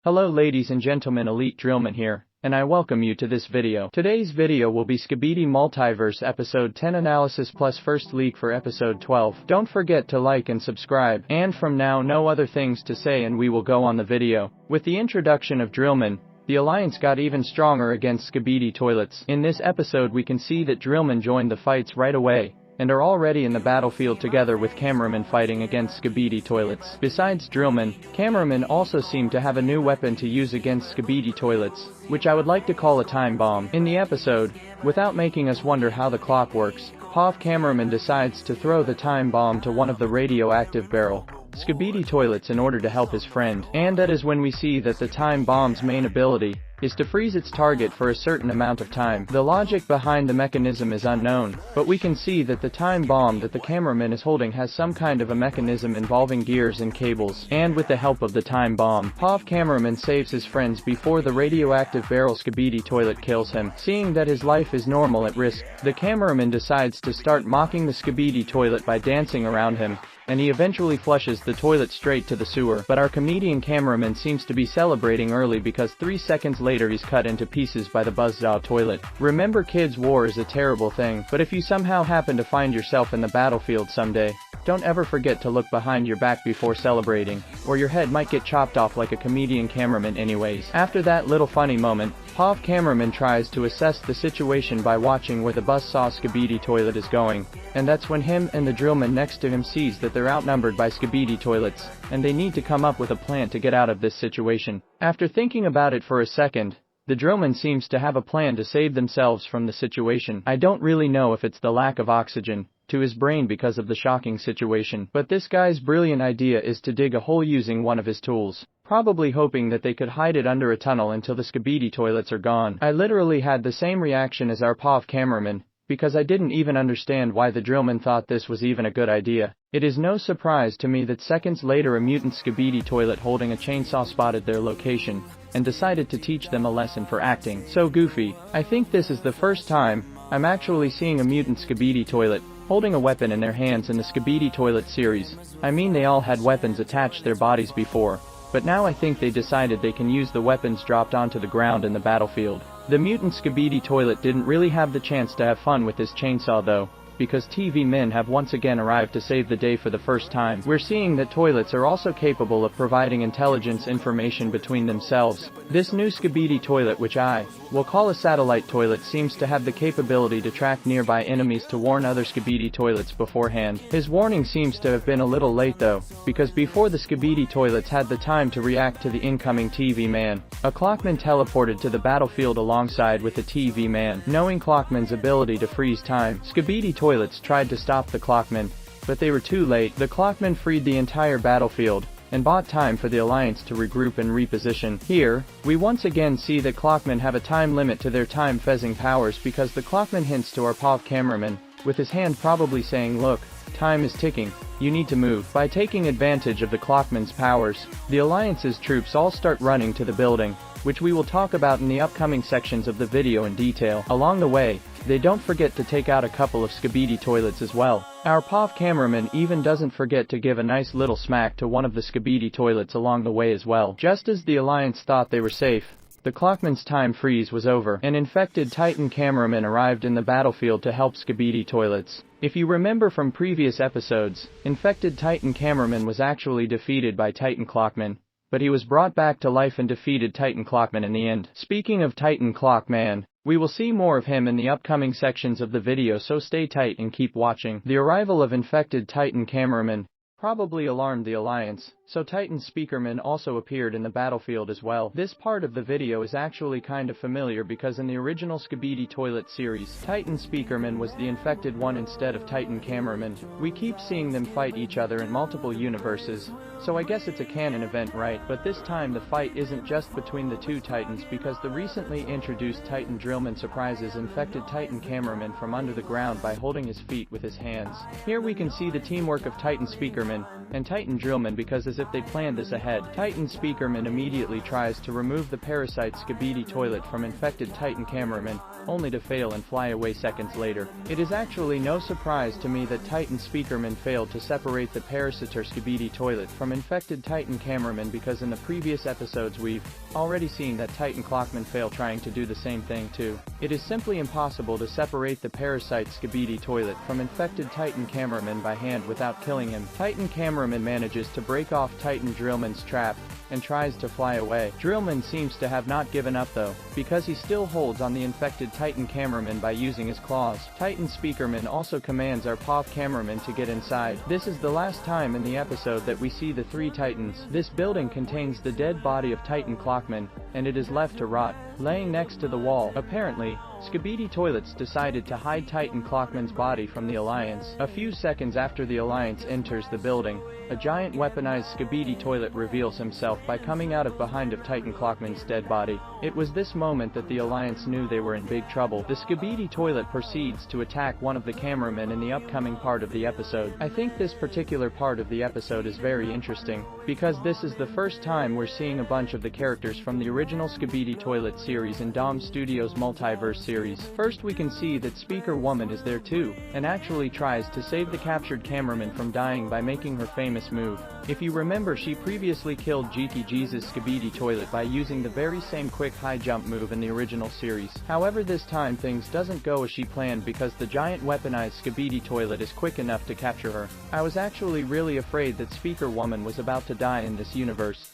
Hello ladies and gentlemen, Elite Drillman here, and I welcome you to this video. Today's video will be Skibidi Multiverse episode 10 analysis plus first leak for episode 12. Don't forget to like and subscribe, and from now no other things to say and we will go on the video. With the introduction of Drillman, the alliance got even stronger against Skibidi toilets. In this episode we can see that Drillman joined the fights right away, and are already in the battlefield together with cameramen fighting against Skibidi toilets. Besides Drillman, cameramen also seem to have a new weapon to use against Skibidi toilets, which I would like to call a time bomb. In the episode, without making us wonder how the clock works, POV cameraman decides to throw the time bomb to one of the radioactive barrel Skibidi toilets in order to help his friend. And that is when we see that the time bomb's main ability is to freeze its target for a certain amount of time. The logic behind the mechanism is unknown, but we can see that the time bomb that the cameraman is holding has some kind of a mechanism involving gears and cables. And with the help of the time bomb, POV cameraman saves his friends before the radioactive barrel Skibidi toilet kills him. Seeing that his life is normal at risk, the cameraman decides to start mocking the Skibidi toilet by dancing around him, and he eventually flushes the toilet straight to the sewer. But our comedian cameraman seems to be celebrating early because 3 seconds later he's cut into pieces by the buzzsaw toilet. Remember kids, war is a terrible thing, but if you somehow happen to find yourself in the battlefield someday, don't ever forget to look behind your back before celebrating, or your head might get chopped off like a comedian cameraman anyways. After that little funny moment, POV cameraman tries to assess the situation by watching where the buzzsaw Skibidi toilet is going, and that's when him and the drillman next to him sees that they're outnumbered by Skibidi toilets, and they need to come up with a plan to get out of this situation. After thinking about it for a second, the drillman seems to have a plan to save themselves from the situation. I don't really know if it's the lack of oxygen to his brain because of the shocking situation, but this guy's brilliant idea is to dig a hole using one of his tools, probably hoping that they could hide it under a tunnel until the Skibidi toilets are gone. I literally had the same reaction as our POV cameraman, because I didn't even understand why the drillman thought this was even a good idea. It is no surprise to me that seconds later a mutant Skibidi toilet holding a chainsaw spotted their location, and decided to teach them a lesson for acting so goofy. I think this is the first time I'm actually seeing a mutant Skibidi toilet holding a weapon in their hands in the Skibidi toilet series. I mean, they all had weapons attached to their bodies before, but now I think they decided they can use the weapons dropped onto the ground in the battlefield. The mutant Skibidi toilet didn't really have the chance to have fun with this chainsaw though, because TV men have once again arrived to save the day for the first time. We're seeing that toilets are also capable of providing intelligence information between themselves. This new Skibidi toilet, which I will call a satellite toilet, seems to have the capability to track nearby enemies to warn other Skibidi toilets beforehand. His warning seems to have been a little late though, because before the Skibidi toilets had the time to react to the incoming TV man, a clockman teleported to the battlefield alongside with the TV man. Knowing clockman's ability to freeze time, Skibidi toilets tried to stop the clockman, but they were too late. The clockman freed the entire battlefield, and bought time for the alliance to regroup and reposition. Here, we once again see that clockmen have a time limit to their time phasing powers, because the clockman hints to our POV cameraman, with his hand probably saying, "Look, time is ticking, you need to move." By taking advantage of the clockman's powers, the alliance's troops all start running to the building, which we will talk about in the upcoming sections of the video in detail. Along the way, they don't forget to take out a couple of Skibidi toilets as well. Our POV cameraman even doesn't forget to give a nice little smack to one of the Skibidi toilets along the way as well. Just as the alliance thought they were safe, the clockman's time freeze was over. An infected Titan cameraman arrived in the battlefield to help Skibidi toilets. If you remember from previous episodes, infected Titan cameraman was actually defeated by Titan clockman, but he was brought back to life and defeated Titan clockman in the end. Speaking of Titan clockman, we will see more of him in the upcoming sections of the video, so stay tight and keep watching. The arrival of infected Titan cameraman probably alarmed the alliance, so Titan speakerman also appeared in the battlefield as well. This part of the video is actually kind of familiar because in the original Skibidi toilet series, Titan speakerman was the infected one instead of Titan cameraman. We keep seeing them fight each other in multiple universes, so I guess it's a canon event, right? But this time the fight isn't just between the two Titans, because the recently introduced Titan drillman surprises infected Titan cameraman from under the ground by holding his feet with his hands. Here we can see the teamwork of Titan speakerman and Titan drillman, because as if they planned this ahead. Titan Speakerman immediately tries to remove the parasite Skibidi toilet from infected Titan cameraman, only to fail and fly away seconds later. It is actually no surprise to me that Titan Speakerman failed to separate the parasitor Skibidi toilet from infected Titan cameraman, because in the previous episodes we've already seen that Titan Clockman failed trying to do the same thing too. It is simply impossible to separate the parasite Skibidi toilet from infected Titan cameraman by hand without killing him. Titan cameraman manages to break off Titan Drillman's trap and tries to fly away. Drillman seems to have not given up though, because he still holds on the infected Titan cameraman by using his claws. Titan Speakerman also commands our POV cameraman to get inside. This is the last time in the episode that we see the three Titans. This building contains the dead body of Titan Clockman, and it is left to rot, laying next to the wall. Apparently, Skibidi Toilets decided to hide Titan Clockman's body from the Alliance. A few seconds after the Alliance enters the building, a giant weaponized Skibidi Toilet reveals himself by coming out of behind of Titan Clockman's dead body. It was this moment that the Alliance knew they were in big trouble. The Skibidi Toilet proceeds to attack one of the cameramen in the upcoming part of the episode. I think this particular part of the episode is very interesting, because this is the first time we're seeing a bunch of the characters from the original Skibidi Toilet series in Dom Studios' Multiverse series. First we can see that Speaker Woman is there too, and actually tries to save the captured cameraman from dying by making her famous move. If you remember, she previously killed GT Jesus Skibidi Toilet by using the very same quick high jump move in the original series. However, this time things doesn't go as she planned, because the giant weaponized Skibidi Toilet is quick enough to capture her. I was actually really afraid that Speaker Woman was about to die in this universe.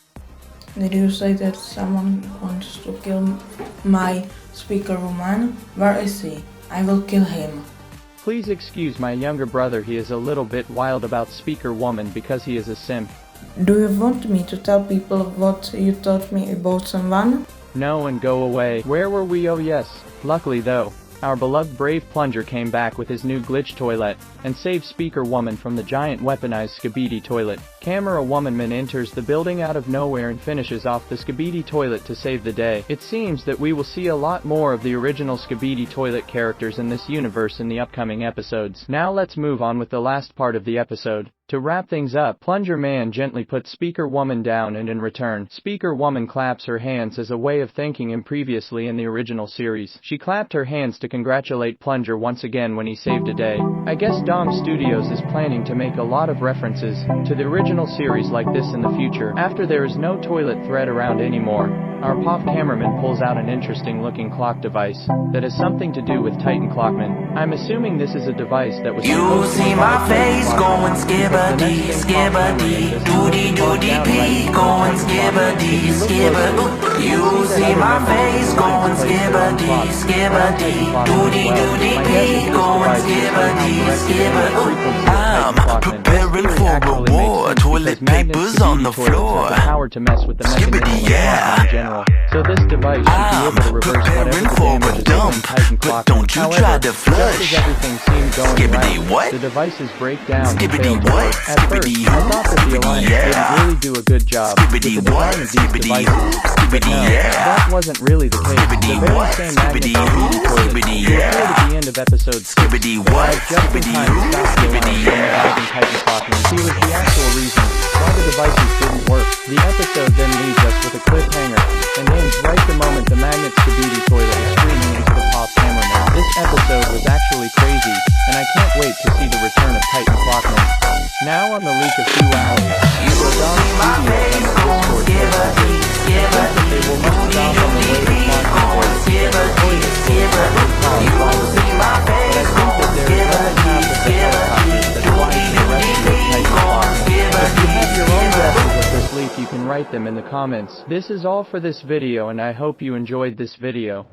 Did you say that someone wants to kill my Speaker Woman? Where is he? I will kill him. Please excuse my younger brother, he is a little bit wild about Speaker Woman because he is a simp. Do you want me to tell people what you taught me about someone? No, and go away. Where were we? Oh yes. Luckily though, our beloved brave Plunger came back with his new glitch toilet, and saved Speaker Woman from the giant weaponized Skibidi Toilet. Camera Womanman enters the building out of nowhere and finishes off the Skibidi Toilet to save the day. It seems that we will see a lot more of the original Skibidi Toilet characters in this universe in the upcoming episodes. Now let's move on with the last part of the episode. To wrap things up, Plunger Man gently puts Speaker Woman down, and in return, Speaker Woman claps her hands as a way of thanking him. Previously in the original series, she clapped her hands to congratulate Plunger once again when he saved a day. I guess Dom Studios is planning to make a lot of references to the original series like this in the future. After there is no toilet thread around anymore, our POV cameraman pulls out an interesting looking clock device that has something to do with Titan Clockman. I'm assuming this is a device that was You see my face going skibidi, skibidi, doody doody pee, going skibidi, skibidi. You see my face going skibidi, skibidi, doody doody pee, going skibidi, skibidi. I'm preparing for a war, toilet papers on the floor. Skibidi, yeah. So this device should be able to reverse whatever the damage is in Titan Clockman. Don't you try to flush. Just as everything seemed going Skibidi right, what? the devices break down Skibidi and fail to what? work. At first, Skibidi I thought that the Skibidi Alliance yeah. didn't really do a good job with the Skibidi design what? of these Skibidi devices. But Skibidi no, yeah. that wasn't really the case. Skibidi The very what? same Skibidi magnet who? Skibidi toilet Skibidi who yeah. appeared at the end of episode 6 Skibidi what? arrived just in time to stop the Skibidi Alliance from yeah. reviving Titan Clockman. He was the actual reason why the devices didn't work. The episode then leaves us with a cliffhanger, and ends right the moment the magnet Skibidi toilet is screaming into the POV cameraman. This episode was actually crazy, and I can't wait to see the return of Titan Clockman. Now on the leak of 2 hours, the Dom Studios on the Discord server thinks that they will must stop on the way to Clockman and the toilet but I think that there is only half of the helicopters that fly to the rescue of Titan Clockman. If you have your own guesses of this leak, you can write them in the comments. This is all for this video, and I hope you enjoyed this video.